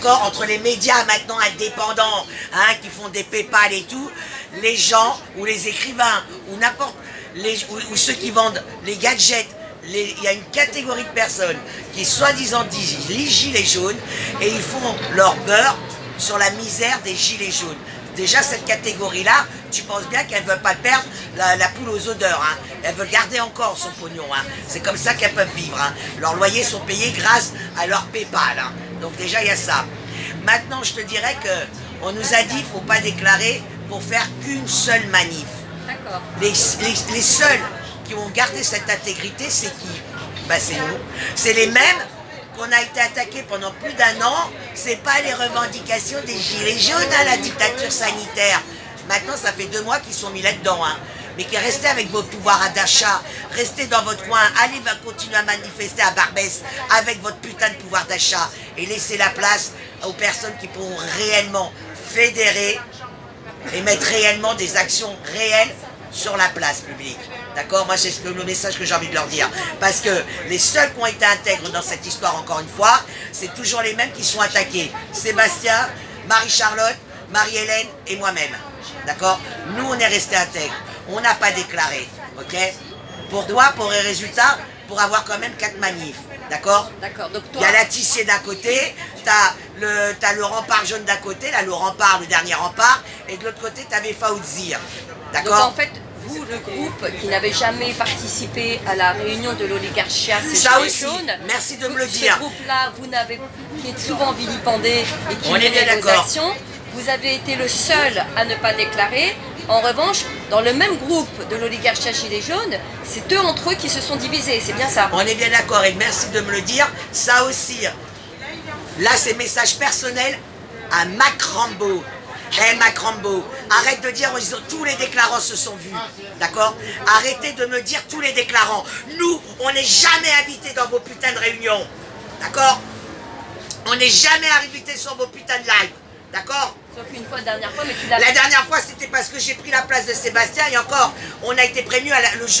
d'accord, entre les médias maintenant indépendants, hein, qui font des PayPal et tout, les gens, ou les écrivains, ou n'importe, ou ceux qui vendent les gadgets, il y a une catégorie de personnes qui soi-disant disent les gilets jaunes et ils font leur beurre sur la misère des gilets jaunes. Déjà cette catégorie-là, tu penses bien qu'elles ne veulent pas perdre la poule aux odeurs, hein. Elles veulent garder encore son pognon, hein. C'est comme ça qu'elles peuvent vivre, hein. Leurs loyers sont payés grâce à leur PayPal, hein. Donc déjà il y a ça. Maintenant je te dirais qu'on nous a dit qu'il ne faut pas déclarer pour faire qu'une seule manif. D'accord. Les seuls qui ont gardé cette intégrité, c'est qui? Ben c'est nous. C'est les mêmes qu'on a été attaqués pendant plus d'1 an. C'est pas les revendications des gilets jaunes à la dictature sanitaire. Maintenant, ça fait 2 mois qu'ils sont mis là-dedans, hein. Mais qui restez avec vos pouvoirs d'achat, restez dans votre coin, allez continuer à manifester à Barbès avec votre putain de pouvoir d'achat et laissez la place aux personnes qui pourront réellement fédérer et mettre réellement des actions réelles sur la place publique. D'accord? Moi, c'est le message que j'ai envie de leur dire. Parce que les seuls qui ont été intègres dans cette histoire, encore une fois, c'est toujours les mêmes qui sont attaqués. Sébastien, Marie-Charlotte, Marie-Hélène et moi-même. D'accord? Nous, on est restés intègres. On n'a pas déclaré. Ok? Pour toi, pour les résultats, pour avoir quand même 4 manifs. D'accord? D'accord. Donc toi... Il y a la Tissier d'un côté, t'as le rempart jaune d'un côté, là le rempart, le dernier rempart, et de l'autre côté, t'avais Faouzir. D'accord? Donc en fait, vous, le groupe qui n'avait jamais participé à la réunion de l'oligarchia, c'est ça Gilets aussi, jaunes. merci de me le dire. Ce groupe-là, vous n'avez, qui est souvent vilipendé et qui On est bien menait vos d'accord. actions, vous avez été le seul à ne pas déclarer. En revanche, dans le même groupe de l'oligarchia Gilets jaunes, c'est eux entre eux qui se sont divisés, c'est bien ça? On est bien d'accord et merci de me le dire. Ça aussi, là c'est message personnel à Mac Rambo. Mac Rambo, arrête de dire tous les déclarants se sont vus, d'accord? Arrêtez de me dire tous les déclarants. Nous, on n'est jamais invités dans vos putains de réunions, d'accord? On n'est jamais invités sur vos putains de live, d'accord? Sauf une fois, la dernière fois, mais tu l'as... La dernière fois, c'était parce que j'ai pris la place de Sébastien et encore, on a été prévenus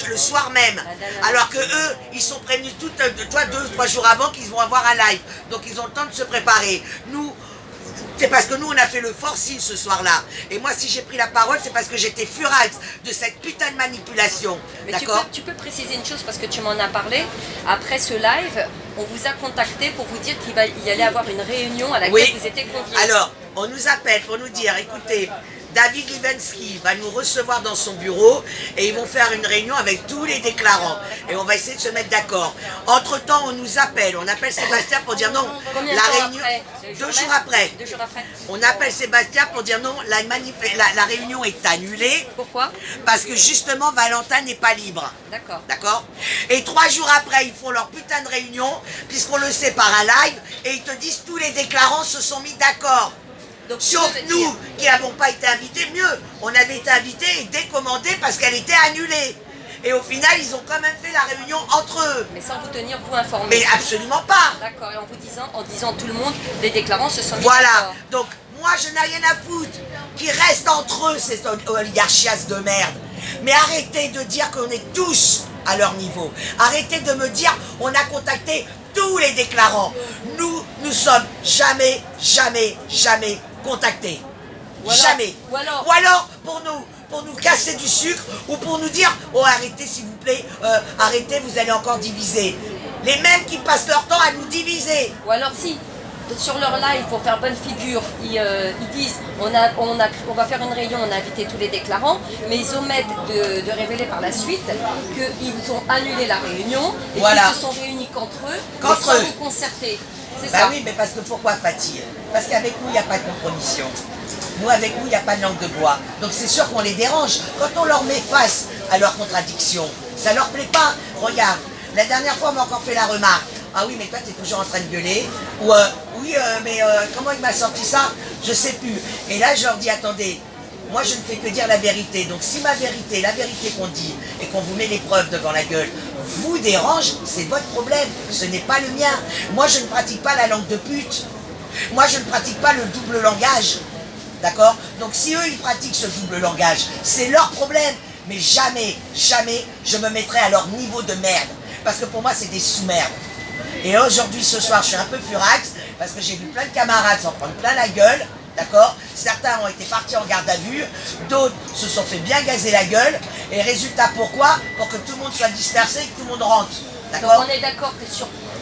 le soir même. Alors que eux, ils sont prévenus 2 ou 3 jours avant qu'ils vont avoir un live. Donc ils ont le temps de se préparer. Nous, c'est parce que nous, on a fait le forcing ce soir-là. Et moi, si j'ai pris la parole, c'est parce que j'étais furax de cette putain de manipulation. D'accord? Tu peux préciser une chose parce que tu m'en as parlé. Après ce live, on vous a contacté pour vous dire qu'il y allait avoir une réunion à laquelle vous étiez conviés. Alors, on nous appelle pour nous dire, écoutez, David Livensky va nous recevoir dans son bureau et ils vont faire une réunion avec tous les déclarants. Et on va essayer de se mettre d'accord. Entre-temps, on nous appelle. On appelle Sébastien pour dire non. Combien de la temps réunion, après? 2 jours après. 2 jours après. On appelle Sébastien pour dire non, la réunion est annulée. Pourquoi? Parce que justement, Valentin n'est pas libre. D'accord. D'accord? Et 3 jours après, ils font leur putain de réunion, puisqu'on le sait par un live, et ils te disent tous les déclarants se sont mis d'accord. Sauf nous, qui n'avons pas été invités, mieux. On avait été invités et décommandés parce qu'elle était annulée. Et au final, ils ont quand même fait la réunion entre eux. Mais sans vous tenir, vous, informés. Mais absolument pas. D'accord, et en disant tout le monde, les déclarants se sont mis Voilà. d'accord. Donc, moi, je n'ai rien à foutre. Qui restent entre eux, ces oligarchias de merde. Mais arrêtez de dire qu'on est tous à leur niveau. Arrêtez de me dire, on a contacté tous les déclarants. Nous sommes jamais contactés. Jamais. Ou alors pour nous casser du sucre ou pour nous dire oh arrêtez s'il vous plaît, arrêtez, vous allez encore diviser. Les mêmes qui passent leur temps à nous diviser. Ou alors si, sur leur live, pour faire bonne figure, ils disent on va faire une réunion, on a invité tous les déclarants, mais ils omettent de révéler par la suite qu'ils ont annulé la réunion et qu'ils se sont réunis qu'entre eux, sans vous concerter. Bah oui, mais parce que pourquoi Fatih? Parce qu'avec nous, il n'y a pas de compromission. Nous, avec nous, il n'y a pas de langue de bois. Donc c'est sûr qu'on les dérange. Quand on leur met face à leurs contradictions, ça leur plaît pas. Regarde, la dernière fois, on m'a encore fait la remarque. Ah oui, mais toi, tu es toujours en train de gueuler. Ou comment il m'a sorti ça? Je sais plus. Et là, je leur dis, attendez, moi, je ne fais que dire la vérité. Donc si ma vérité, la vérité qu'on dit, et qu'on vous met les preuves devant la gueule, vous dérange, c'est votre problème, ce n'est pas le mien. Moi, je ne pratique pas la langue de pute. Moi, je ne pratique pas le double langage. D'accord? Donc, si eux, ils pratiquent ce double langage, c'est leur problème. Mais jamais, je me mettrai à leur niveau de merde. Parce que pour moi, c'est des sous-merdes. Et aujourd'hui, ce soir, je suis un peu furax, parce que j'ai vu plein de camarades s'en prendre plein la gueule, d'accord? Certains ont été partis en garde à vue, d'autres se sont fait bien gazer la gueule, et résultat pourquoi? Pour que tout le monde soit dispersé et que tout le monde rentre, Donc d'accord? on est d'accord que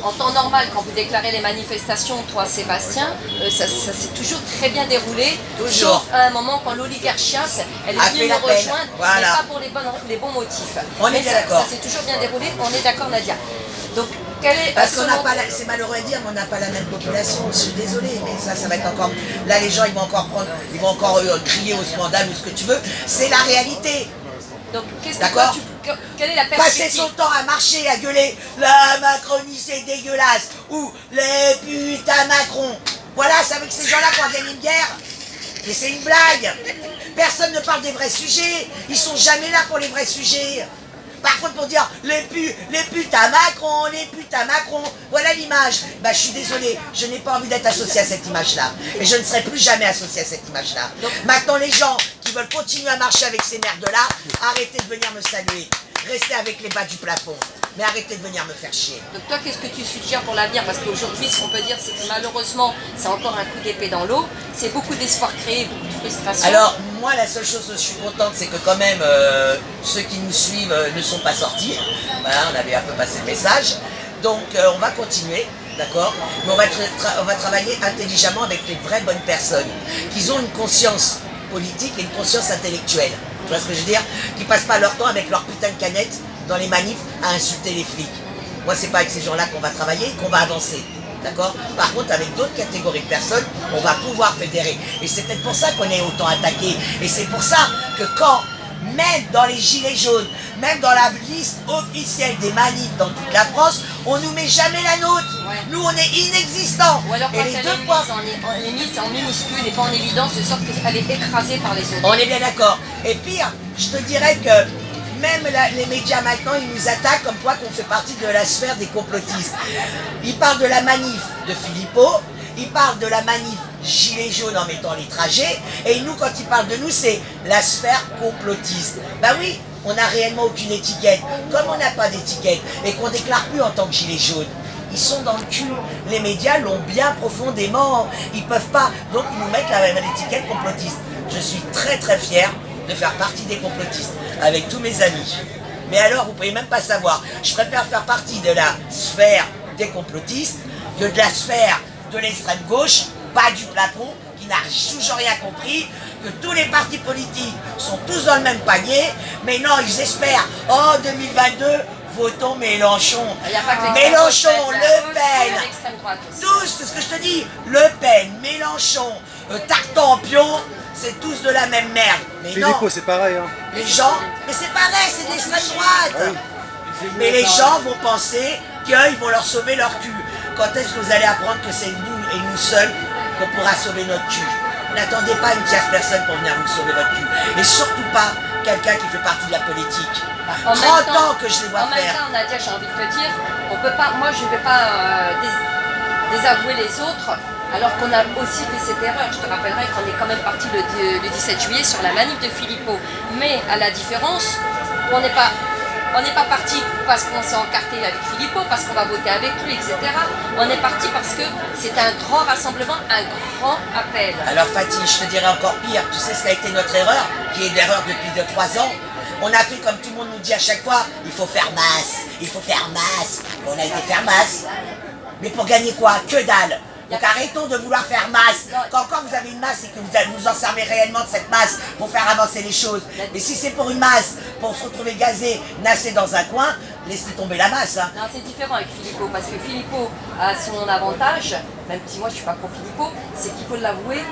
en temps normal, quand vous déclarez les manifestations, toi Sébastien, ça s'est toujours très bien déroulé, Toujours. sauf à un moment quand l'oligarchias, elle est A venue fait nous la peine. rejoindre, Voilà. mais pas pour les bons motifs. On est Mais bien ça d'accord. s'est toujours bien déroulé, on est d'accord Nadia. Donc, quelle est, Parce qu'on n'a selon- pas, c'est malheureux à dire, mais on n'a pas la même population. Je suis désolée, mais ça va être encore. Là, les gens, ils vont encore prendre, ils vont encore crier au scandale ou ce que tu veux. C'est la réalité. Donc, qu'est-ce que D'accord. toi, quelle est la Passer perspective? son temps à marcher, à gueuler, la Macronie c'est dégueulasse, ou les putains Macron. Voilà, c'est avec ces gens-là qu'on gagne une guerre. Mais c'est une blague. Personne ne parle des vrais sujets. Ils sont jamais là pour les vrais sujets. Par contre, pour dire les putains Macron, voilà l'image. Bah, je suis désolée, je n'ai pas envie d'être associée à cette image-là. Et je ne serai plus jamais associée à cette image-là. Maintenant, les gens qui veulent continuer à marcher avec ces merdes-là, arrêtez de venir me saluer. Restez avec les bas du plafond. Mais arrêtez de venir me faire chier. Donc toi, qu'est-ce que tu suggères pour l'avenir? Parce qu'aujourd'hui, ce qu'on peut dire, c'est que malheureusement, c'est encore un coup d'épée dans l'eau. C'est beaucoup d'espoir créé, beaucoup de frustration. Alors, moi, la seule chose que je suis contente, c'est que quand même, ceux qui nous suivent ne sont pas sortis. Voilà, on avait un peu passé le message. Donc, on va continuer, d'accord? Mais on va travailler intelligemment avec les vraies bonnes personnes, qui ont une conscience politique et une conscience intellectuelle. Tu vois ce que je veux dire? Qui passent pas leur temps avec leur putain de canette dans les manifs à insulter les flics. Moi, c'est pas avec ces gens-là qu'on va travailler et qu'on va avancer. D'accord? Par contre, avec d'autres catégories de personnes, on va pouvoir fédérer. Et c'est peut-être pour ça qu'on est autant attaqué. Et c'est pour ça que quand, même dans les gilets jaunes, même dans la liste officielle des manifs dans toute la France, on nous met jamais la nôtre. Ouais. Nous, on est inexistants. Ou alors quand Et les elle deux est fois, mise en minuscule et pas en évidence, de sorte qu'elle est écrasée par les autres. on est bien d'accord. Et pire, je te dirais que même les médias maintenant, ils nous attaquent comme quoi qu'on fait partie de la sphère des complotistes. Ils parlent de la manif de Philippot, ils parlent de la manif Gilets jaunes en mettant les trajets, et nous, quand ils parlent de nous, c'est la sphère complotiste. Ben oui, on n'a réellement aucune étiquette. Comme on n'a pas d'étiquette, et qu'on déclare plus en tant que Gilets jaunes, ils sont dans le cul. Les médias l'ont bien profondément. Ils peuvent pas. Donc ils nous mettent l'étiquette complotiste. Je suis très très fier de faire partie des complotistes avec tous mes amis. Mais alors, vous pouvez même pas savoir. Je préfère faire partie de la sphère des complotistes que de la sphère de l'extrême gauche, bas du plafond, qui n'a toujours rien compris, que tous les partis politiques sont tous dans le même panier. Mais non, ils espèrent. Oh, 2022. Votons Mélenchon. Il n'y a pas que l'extrême Mélenchon, droite, Le il y a Pen, l'extrême droite aussi. tous, c'est ce que je te dis. Le Pen, Mélenchon, Tartampion, c'est tous de la même merde. Mais non, Philippot, c'est pareil. Hein. les gens, mais c'est pareil, c'est de l'extrême droite. Mais les gens vont penser qu'ils vont leur sauver leur cul. Quand est-ce que vous allez apprendre que c'est nous et nous seuls qu'on pourra sauver notre cul? N'attendez pas une tierce personne pour venir vous sauver votre cul. Et surtout pas quelqu'un qui fait partie de la politique. En 30 même temps- ans que je les vois En même faire. temps, Nadia, j'ai envie de te dire, on peut pas, moi je ne vais pas désavouer les autres, alors qu'on a aussi fait cette erreur. Je te rappellerai qu'on est quand même parti le 17 juillet sur la manif de Philippot. Mais à la différence, on n'est pas parti parce qu'on s'est encarté avec Philippot, parce qu'on va voter avec lui, etc. On est parti parce que c'est un grand rassemblement, un grand appel. Alors Fatih, je te dirais encore pire. Tu sais ce qu'a été notre erreur, qui est l'erreur depuis 3 ans. On a fait comme tout le monde nous dit à chaque fois, il faut faire masse, il faut faire masse. On a été faire masse. Mais pour gagner quoi? Que dalle. Donc arrêtons de vouloir faire masse. Quand vous avez une masse, c'est que vous en servez réellement de cette masse pour faire avancer les choses. Mais si c'est pour une masse, pour se retrouver gazé, nassé dans un coin, laissez tomber la masse. Hein. Non, c'est différent avec Philippot, parce que Philippot a son avantage, même si moi je ne suis pas pro Philippot, c'est qu'il faut l'avouer,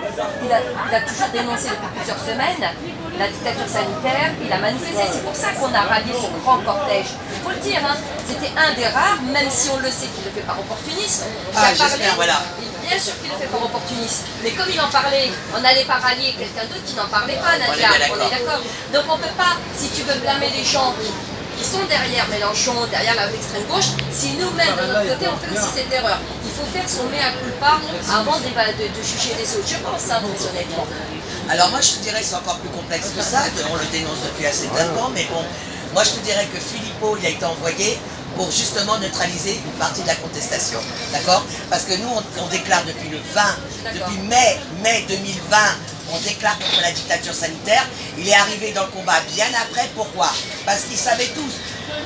il a toujours dénoncé depuis plusieurs semaines la dictature sanitaire, il a manifesté, c'est pour ça qu'on a rallié ce grand cortège. Il faut le dire, hein, c'était un des rares, même si on le sait qu'il ne le fait par opportunisme. Il a j'espère, voilà. Bien sûr qu'il le fait par opportunisme, mais comme il en parlait, on n'allait pas rallier quelqu'un d'autre qui n'en parlait pas, Nadia, On est d'accord. Donc on ne peut pas, si tu veux blâmer les gens qui sont derrière Mélenchon, derrière l'extrême gauche, si nous-mêmes de notre côté on fait aussi cette erreur. Il faut faire son mea culpa avant de juger les autres, je pense, hein, très honnêtement. Alors moi je te dirais que c'est encore plus complexe que ça, on le dénonce depuis assez de temps, mais bon, moi je te dirais que Philippot il a été envoyé pour justement neutraliser une partie de la contestation. D'accord? Parce que nous, on déclare depuis le 20, depuis mai 2020, on déclare contre la dictature sanitaire. Il est arrivé dans le combat bien après. Pourquoi? Parce qu'ils savaient tous.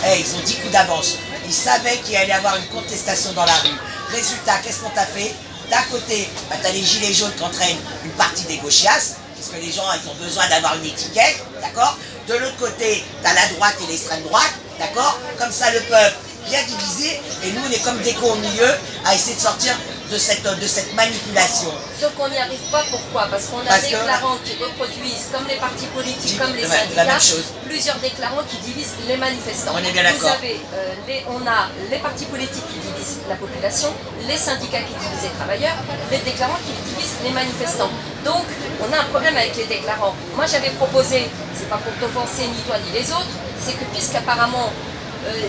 Ils ont 10 coups d'avance. Ils savaient qu'il allait y avoir une contestation dans la rue. Résultat, qu'est-ce qu'on t'a fait? D'un côté, bah, tu as les gilets jaunes qui entraînent une partie des gauchias, puisque les gens ils ont besoin d'avoir une étiquette, d'accord? De l'autre côté, tu as la droite et l'extrême droite, d'accord? Comme ça, le peuple bien divisé, et nous, on est comme des cons au milieu, à essayer de sortir de cette manipulation. Sauf qu'on n'y arrive pas, pourquoi? Parce qu'on a des déclarants qui reproduisent, comme les partis politiques, comme les syndicats, plusieurs déclarants qui divisent les manifestants. On est bien d'accord. On a les partis politiques qui divisent la population, les syndicats qui divisent les travailleurs, les déclarants qui divisent les manifestants. Donc, on a un problème avec les déclarants. Moi, j'avais proposé, c'est pas pour t'offenser ni toi ni les autres, c'est que puisqu'apparemment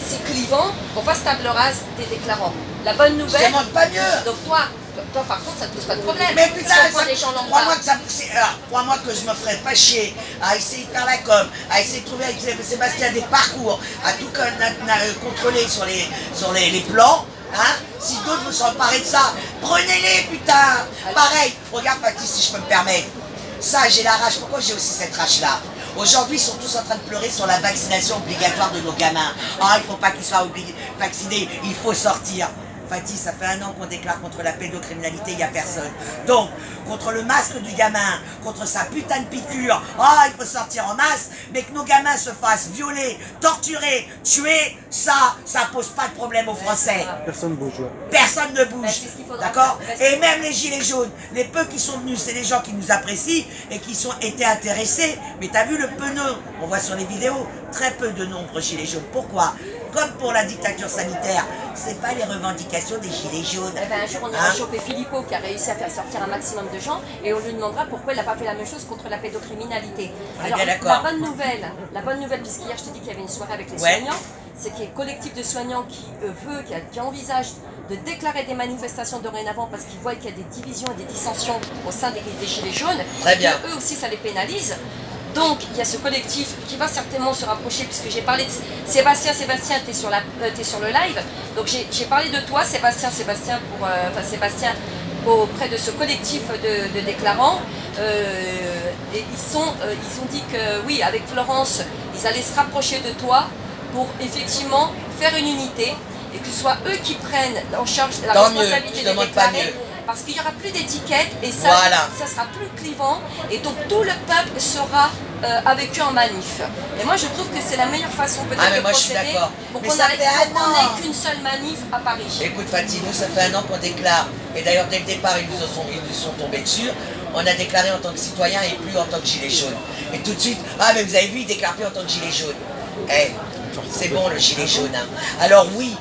c'est clivant, on fasse table rase des déclarants. La bonne nouvelle... Je demande pas mieux. Donc toi par contre, ça ne pose pas de problème. Mais putain, crois-moi que je me ferais pas chier à essayer de faire la com, à essayer de trouver avec Sébastien des parcours, à tout contrôler sur les plans. Hein? Si d'autres vous sont emparés de ça, prenez-les putain. Pareil, regarde Fatih, si je peux me permettre. Ça, j'ai la rage. Pourquoi j'ai aussi cette rage-là? Aujourd'hui, ils sont tous en train de pleurer sur la vaccination obligatoire de nos gamins. Ah, il ne faut pas qu'ils soient vaccinés, il faut sortir. Fatih, ça fait 1 an qu'on déclare contre la pédocriminalité, il n'y a personne. Donc, contre le masque du gamin, contre sa putain de piqûre, il faut sortir en masse, mais que nos gamins se fassent violer, torturer, tuer, ça pose pas de problème aux Français. Personne ne bouge. Personne ne bouge, d'accord? Et même les gilets jaunes, les peu qui sont venus, c'est des gens qui nous apprécient et qui ont été intéressés. Mais t'as vu le peu nombre, on voit sur les vidéos, très peu de nombre gilets jaunes. Pourquoi? Comme pour la dictature sanitaire, c'est pas les revendications des gilets jaunes. Un jour, on ira choper Philippot qui a réussi à faire sortir un maximum de gens et on lui demandera pourquoi il n'a pas fait la même chose contre la pédocriminalité. Alors, la bonne nouvelle, puisqu'hier je t'ai dit qu'il y avait une soirée avec les soignants, c'est qu'il y a un collectif de soignants qui envisage de déclarer des manifestations dorénavant parce qu'ils voient qu'il y a des divisions et des dissensions au sein des gilets jaunes. Très bien. Eux aussi, ça les pénalise. Donc, il y a ce collectif qui va certainement se rapprocher, puisque j'ai parlé de Sébastien, tu es sur le live. Donc, j'ai parlé de toi, Sébastien, auprès de ce collectif de déclarants. Et ils ont dit que, oui, avec Florence, ils allaient se rapprocher de toi pour effectivement faire une unité et que ce soit eux qui prennent en charge la responsabilité de déclarer. Parce qu'il n'y aura plus d'étiquette et ça sera plus clivant et donc tout le peuple sera avec eux en manif. Et moi je trouve que c'est la meilleure façon peut-être de procéder pour qu'on n'ait qu'une seule manif à Paris. Écoute Fatih, nous ça fait 1 an qu'on déclare, et d'ailleurs dès le départ ils nous sont tombés dessus, on a déclaré en tant que citoyen et plus en tant que gilet jaune. Et tout de suite, mais vous avez vu, ils déclarent plus en tant que gilet jaune. C'est bon le gilet jaune. Hein. Alors oui,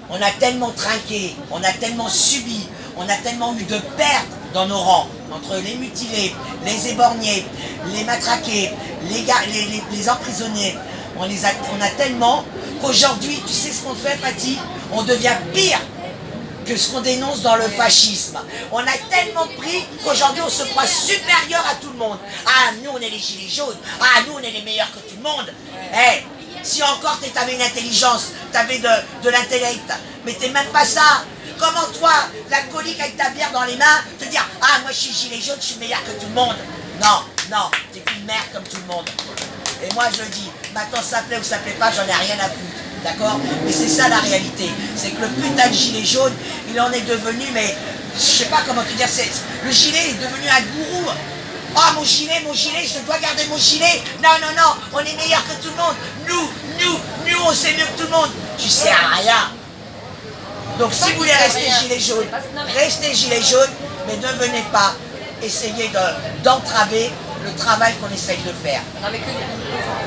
on a tellement trinqué, on a tellement subi, on a tellement eu de pertes dans nos rangs, entre les mutilés, les éborgnés, les matraqués, les emprisonnés. On a tellement qu'aujourd'hui, tu sais ce qu'on fait, Fatih? On devient pire que ce qu'on dénonce dans le fascisme. On a tellement pris qu'aujourd'hui, on se croit supérieur à tout le monde. Ah, nous, on est les gilets jaunes. Ah, nous, on est les meilleurs que tout le monde. Si encore t'avais une intelligence, t'avais de l'intellect, mais t'es même pas ça. Comment toi, l'alcoolique avec ta bière dans les mains, te dire « Ah, moi je suis gilet jaune, je suis meilleur que tout le monde ». Non, t'es qu'une merde comme tout le monde. Et moi je le dis, maintenant ça plaît ou ça plaît pas, j'en ai rien à foutre, d'accord? Mais c'est ça la réalité, c'est que le putain de gilet jaune, il en est devenu, mais je sais pas comment te dire, le gilet est devenu un gourou. Ah, mon gilet, je dois garder mon gilet. Non, on est meilleur que tout le monde. Nous, on sait mieux que tout le monde. Tu sais à rien. Donc si vous voulez rester gilet jaune, restez gilet jaune, mais ne venez pas essayer d'entraver le travail qu'on essaye de faire. Non mais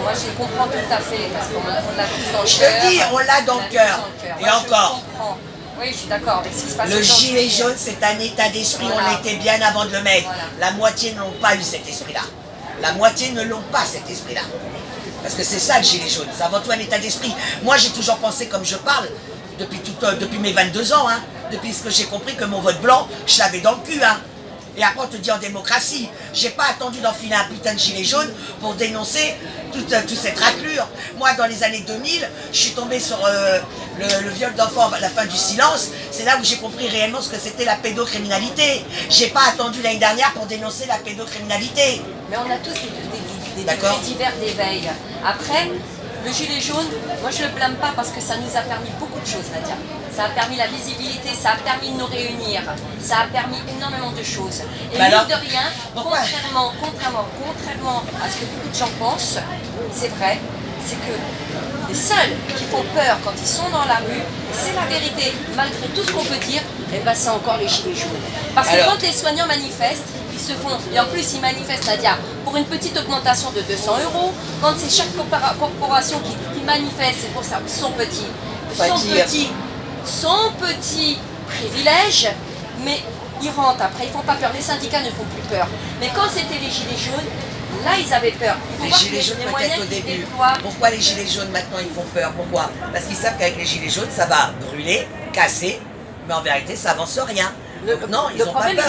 moi je comprends tout à fait, parce qu'on l'a tous dans le cœur. Je te dis, on l'a dans le cœur. Et encore. Oui, je suis d'accord avec ce qui se passe. Le gilet jaune, c'est un état d'esprit, on l'était bien avant de le mettre. Voilà. La moitié ne l'ont pas eu cet esprit-là. La moitié ne l'ont pas cet esprit-là. Parce que c'est ça le gilet jaune, c'est avant tout un état d'esprit. Moi j'ai toujours pensé comme je parle, depuis mes 22 ans, hein, depuis ce que j'ai compris que mon vote blanc, je l'avais dans le cul. Hein. Et après, on te dit en démocratie. J'ai pas attendu d'enfiler un putain de gilet jaune pour dénoncer toute cette raclure. Moi, dans les années 2000, je suis tombée sur le viol d'enfants à la fin du silence. C'est là où j'ai compris réellement ce que c'était la pédocriminalité. J'ai pas attendu l'année dernière pour dénoncer la pédocriminalité. Mais on a tous des faits divers d'éveil. Après, le gilet jaune, moi je ne le blâme pas parce que ça nous a permis beaucoup de choses, Nadia. Ça a permis la visibilité, ça a permis de nous réunir, ça a permis énormément de choses. Et mine de rien, contrairement à ce que beaucoup de gens pensent, c'est vrai, c'est que les seuls qui font peur quand ils sont dans la rue, c'est la vérité, malgré tout ce qu'on peut dire, et ben c'est encore les gilets jaunes. Parce que quand les soignants manifestent, ils se font, et en plus ils manifestent, Nadia, pour une petite augmentation de 200 €, quand c'est chaque corporation qui manifeste, c'est pour ça, son petit privilège, mais ils rentrent après, ils font pas peur, les syndicats ne font plus peur. Mais quand c'était les gilets jaunes, là ils avaient peur. Les gilets jaunes peut-être au début. Pourquoi les gilets jaunes maintenant ils font peur? Pourquoi? Parce qu'ils savent qu'avec les gilets jaunes ça va brûler, casser, mais en vérité ça avance rien. Non, ils n'ont pas peur.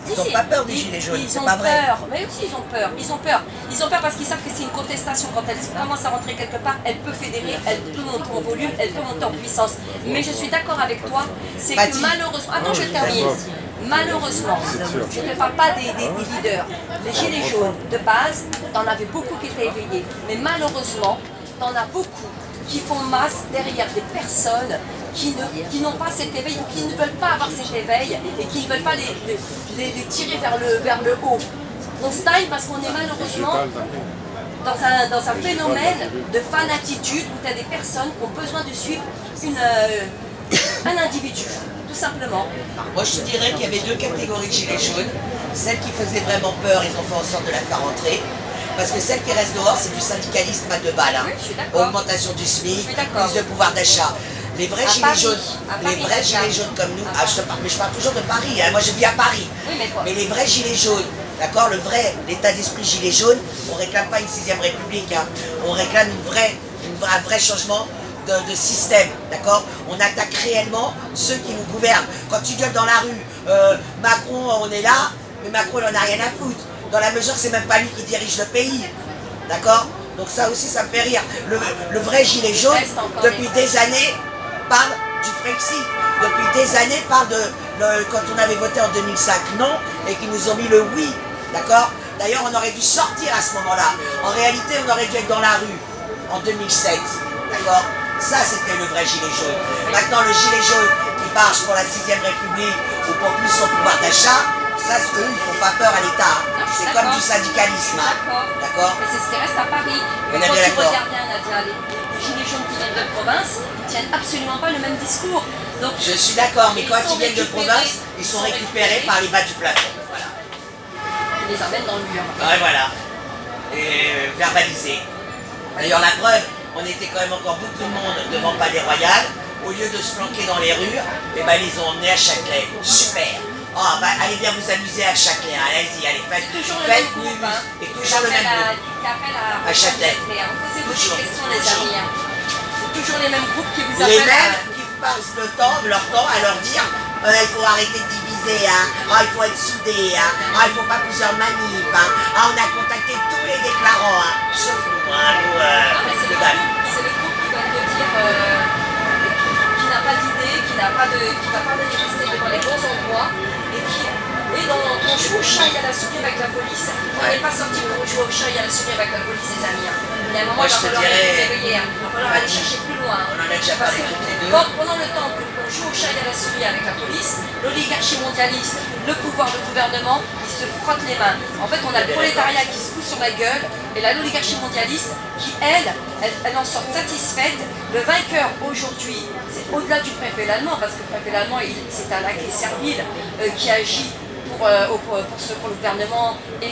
Ils n'ont pas peur des gilets jaunes, c'est pas vrai. Mais aussi ils ont peur. Ils ont peur. Ils ont peur parce qu'ils savent que c'est une contestation. Quand elle commence à rentrer quelque part, elle peut fédérer, elle peut monter en volume, elle peut monter en puissance. Mais je suis d'accord avec toi, c'est que malheureusement... Attends, je termine. Malheureusement, je ne parle pas des leaders. Les gilets jaunes, de base, t'en avais beaucoup qui étaient éveillés. Mais malheureusement, t'en as beaucoup qui font masse derrière des personnes qui n'ont pas cet éveil, ou qui ne veulent pas avoir cet éveil et qui ne veulent pas les tirer vers le haut. On style parce qu'on est malheureusement dans un phénomène de fanatitude où tu as des personnes qui ont besoin de suivre un individu, tout simplement. Moi je te dirais qu'il y avait deux catégories de gilets jaunes. Celles qui faisaient vraiment peur, ils ont fait en sorte de la faire rentrer. Parce que celles qui restent dehors, c'est du syndicalisme à deux balles. Hein. Oui, augmentation du SMIC, plus de pouvoir d'achat. Les vrais gilets jaunes comme nous, mais je parle toujours de Paris, hein, moi je vis à Paris. Oui, mais les vrais gilets jaunes, d'accord, l'état d'esprit gilet jaune, on ne réclame pas une 6ème République, hein, on réclame un vrai changement de système, d'accord. On attaque réellement ceux qui nous gouvernent. Quand tu gueules dans la rue, Macron on est là, mais Macron il en a rien à foutre, dans la mesure que c'est même pas lui qui dirige le pays, d'accord. Donc ça aussi ça me fait rire. Le vrai gilet jaune, depuis des années, parle du Frexit. Depuis des années, parle quand on avait voté en 2005 non, et qu'ils nous ont mis le oui, d'accord. D'ailleurs, on aurait dû sortir à ce moment-là. En réalité, on aurait dû être dans la rue en 2007, d'accord. Ça, c'était le vrai gilet jaune. Maintenant, le gilet jaune qui marche pour la 6ème République ou pour plus son pouvoir d'achat, ça, eux, ils ne font pas peur à l'État. C'est comme du syndicalisme. D'accord. Mais c'est ce qui reste à Paris. Mais quand tu regardes bien, Nadia, les gilets jaunes qui viennent de province, ils ne tiennent absolument pas le même discours. Donc, je suis d'accord, mais quand ils viennent de province, ils sont récupérés par les bas du plafond. Voilà. Ils les emmènent dans le mur. Ouais, voilà. Et verbalisés. D'ailleurs, la preuve, on était quand même encore beaucoup de monde devant le Palais Royal. Au lieu de se planquer dans les rues, eh ben, ils les ont emmenés à Châtelet. Super. Oh, bah, allez bien vous amuser à Châtelet, hein. Allez-y, allez, faites toujours le même groupe, hein. Et toujours le même groupe. À Châtelet. Posez-vous des questions, les amis. Hein. C'est toujours les mêmes groupes qui vous appellent. Les mêmes qui passent leur temps à leur dire il faut arrêter de diviser, hein. Il faut être soudé, hein. Il ne faut pas plusieurs manifs, hein. On a contacté tous les déclarants, hein. Sauf nous, hein. C'est le groupe qui va te dire qui n'a pas d'idée, qui va pas manifester devant les bons endroits. Et on joue au chat et à la souris avec la police. On n'est pas sorti pour jouer au chat et à la souris avec la police, les amis. Il y a un moment, il va falloir les réveiller. Il va falloir aller chercher plus loin. On en a déjà parlé toutes les deux. Pendant le temps qu'on joue au chat et à la souris avec la police, l'oligarchie mondialiste, le pouvoir, le gouvernement, ils se frottent les mains. En fait, on a le prolétariat qui se fout sur la gueule et l'oligarchie mondialiste qui, elle en sort satisfaite. Le vainqueur aujourd'hui, c'est au-delà du préfet allemand, parce que le préfet allemand, c'est un laquais servile qui agit pour le gouvernement et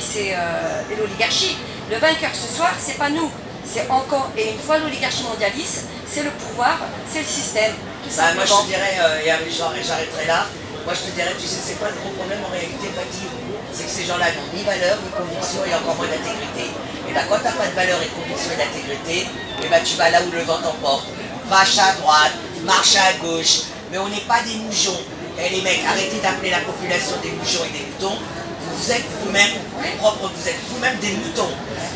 l'oligarchie. Le vainqueur ce soir, c'est pas nous, c'est encore et une fois l'oligarchie mondialiste, c'est le pouvoir, c'est le système. Tout moi je te dirais, et j'arrêterai là, moi je te dirais, tu sais c'est quoi le gros problème en réalité, Fatih? C'est que ces gens-là n'ont ni valeur, ni conviction et encore moins d'intégrité. Et bien quand tu n'as pas de valeur et de conviction et d'intégrité, et ben tu vas là où le vent t'emporte. Marche à droite, marche à gauche, mais on n'est pas des moujons. Et les mecs, arrêtez d'appeler la population des moujons et des moutons, vous vous êtes vous-même propre, vous êtes vous-même des moutons.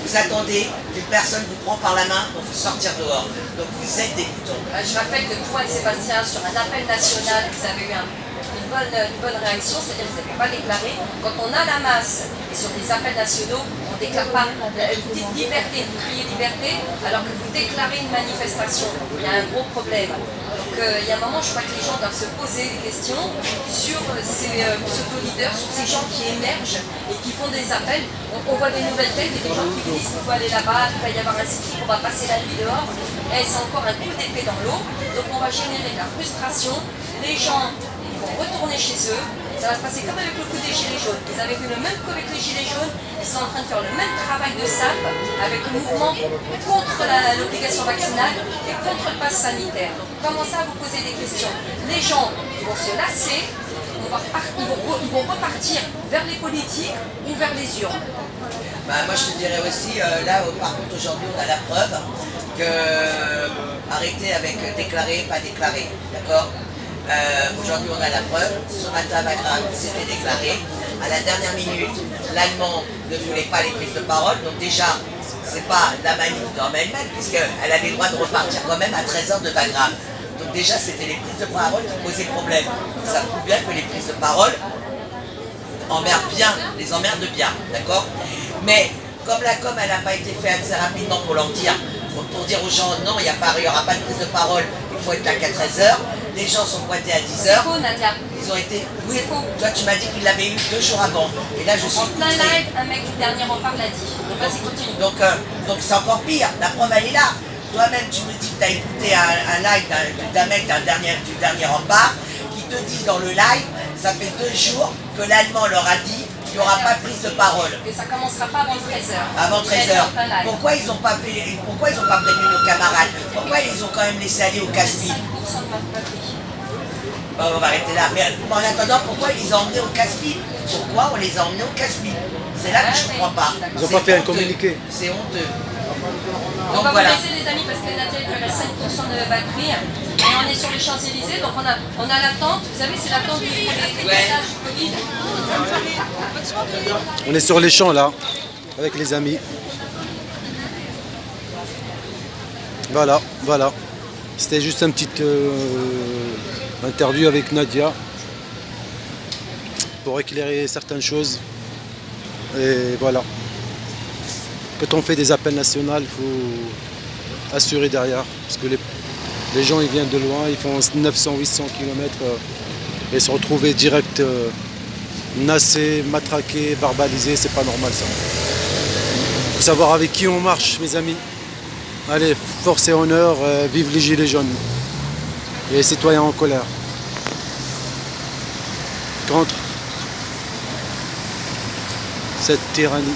Vous attendez qu'une personne vous prend par la main pour vous sortir dehors. Donc vous êtes des moutons. Je rappelle que toi et Sébastien, sur un appel national, vous avez eu une bonne réaction, c'est-à-dire que vous n'avez pas déclaré. Quand on a la masse et sur des appels nationaux, on ne déclare pas. Vous dites liberté, vous criez liberté, alors que vous déclarez une manifestation. Il y a un gros problème. Donc il y a un moment, je crois que les gens doivent se poser des questions sur ces pseudo-leaders, sur ces gens qui émergent et qui font des appels. On voit des nouvelles têtes et des gens qui disent qu'il faut aller là-bas, qu'il va y avoir un site, on va passer la nuit dehors. Et c'est encore un coup d'épée dans l'eau. Donc on va générer de la frustration. Les gens vont retourner chez eux. Ça va se passer comme avec le coup des gilets jaunes. Ils avaient fait le même coup avec les gilets jaunes. Ils sont en train de faire le même travail de sape avec le mouvement contre l'obligation vaccinale et contre le pass sanitaire. Donc commencez à vous poser des questions. Les gens ils vont se lasser. Ils vont repartir vers les politiques ou vers les urnes. Bah, moi je te dirais aussi, là par contre aujourd'hui on a la preuve que arrêtez avec déclarer, pas déclarer, d'accord. Aujourd'hui on a la preuve, ce matin Wagram s'était déclaré, à la dernière minute l'Allemand ne voulait pas les prises de parole, donc déjà c'est pas la manif dans elle-même puisqu'elle avait le droit de repartir quand même à 13h de Wagram. Donc déjà c'était les prises de parole qui posaient problème, donc ça prouve bien que les prises de parole les emmerdent bien, d'accord. Mais comme la com elle n'a pas été faite assez rapidement pour leur dire, pour dire aux gens non, il n'y aura pas de prise de parole, il faut être là qu'à 13h, les gens sont pointés à 10h. C'est faux, Nadia. Ils ont été. Oui, c'est faux. Toi tu m'as dit qu'ils l'avaient eu 2 jours avant. Et là je suis. En plein live, un mec du dernier rempart l'a dit. Donc vas-y, continue. Donc c'est encore pire, la preuve elle est là. Toi-même tu me dis que tu as écouté un live d'un mec du dernier rempart qui te dit dans le live, ça fait 2 jours que l'Allemand leur a dit qu'il n'y aura pas de prise de parole. Et ça commencera pas avant 13h. Avant 13h. Pourquoi ils n'ont pas prévenu nos camarades? Pourquoi ils les ont quand même laissé aller au casse-pipe? 5% de ma patrie. Bon, on va arrêter là. Mais en attendant, pourquoi ils les ont emmenés au casse-pipe? Pourquoi on les a emmenés au casse-pipe? C'est là que je ne comprends pas. Ils n'ont pas fait un communiqué. C'est honteux. On va vous laisser les amis parce que Nadia il reste 5% de batterie. Et on est sur les Champs-Élysées, donc on a l'attente. Vous savez, c'est l'attente des messages du Covid. On est sur les champs là, avec les amis. Voilà. C'était juste une petite interview avec Nadia pour éclairer certaines choses. Et voilà. Quand on fait des appels nationaux, il faut assurer derrière. Parce que les gens ils viennent de loin, ils font 900-800 km et se retrouver direct nassés, matraqués, verbalisés, c'est pas normal ça. Il faut savoir avec qui on marche, mes amis. Allez, force et honneur, vive les gilets jaunes et les citoyens en colère. Contre cette tyrannie.